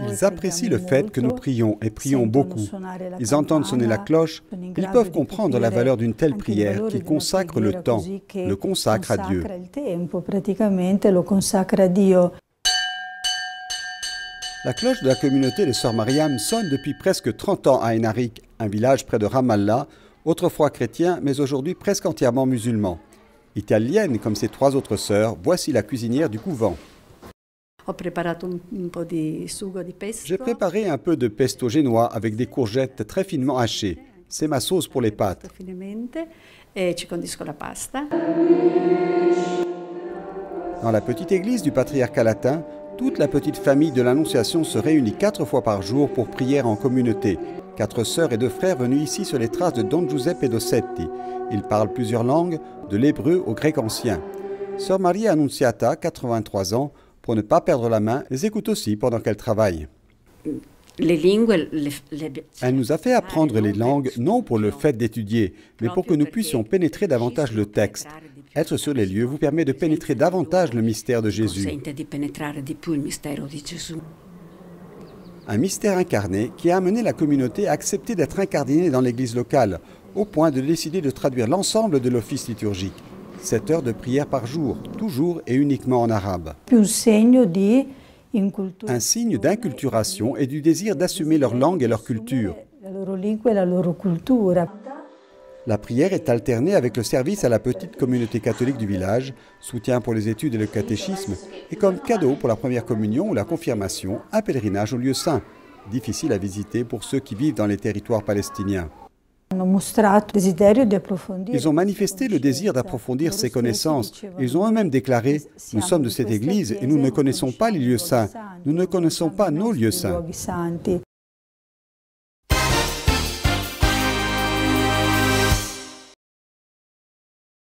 Ils apprécient le fait que nous prions et prions beaucoup. Ils entendent sonner la cloche. Ils peuvent comprendre la valeur d'une telle prière qui consacre le temps, le consacre à Dieu. La cloche de la communauté des Sœurs Mariam sonne depuis presque 30 ans à Enarik, un village près de Ramallah, autrefois chrétien mais aujourd'hui presque entièrement musulman. Italienne comme ses 3 autres sœurs, voici la cuisinière du couvent. J'ai préparé un peu de pesto génois avec des courgettes très finement hachées. C'est ma sauce pour les pâtes. Dans la petite église du patriarcat latin, toute la petite famille de l'Annonciation se réunit 4 fois par jour pour prière en communauté. 4 sœurs et 2 frères venus ici sur les traces de Don Giuseppe Dossetti. Ils parlent plusieurs langues, de l'hébreu au grec ancien. Sœur Maria Annunziata, 83 ans, pour ne pas perdre la main, les écoute aussi pendant qu'elle travaille. Elle nous a fait apprendre les langues, non pour le fait d'étudier, mais pour que nous puissions pénétrer davantage le texte. Être sur les lieux vous permet de pénétrer davantage le mystère de Jésus. Un mystère incarné qui a amené la communauté à accepter d'être incardinée dans l'église locale, au point de décider de traduire l'ensemble de l'office liturgique. 7 heures de prière par jour, toujours et uniquement en arabe. Un signe d'inculturation et du désir d'assumer leur langue et leur culture. La prière est alternée avec le service à la petite communauté catholique du village, soutien pour les études et le catéchisme, et comme cadeau pour la première communion ou la confirmation, un pèlerinage au lieu saint, difficile à visiter pour ceux qui vivent dans les territoires palestiniens. Ils ont manifesté le désir d'approfondir ces connaissances. Ils ont eux-mêmes déclaré « Nous sommes de cette église et nous ne connaissons pas les lieux saints. Nous ne connaissons pas nos lieux saints. »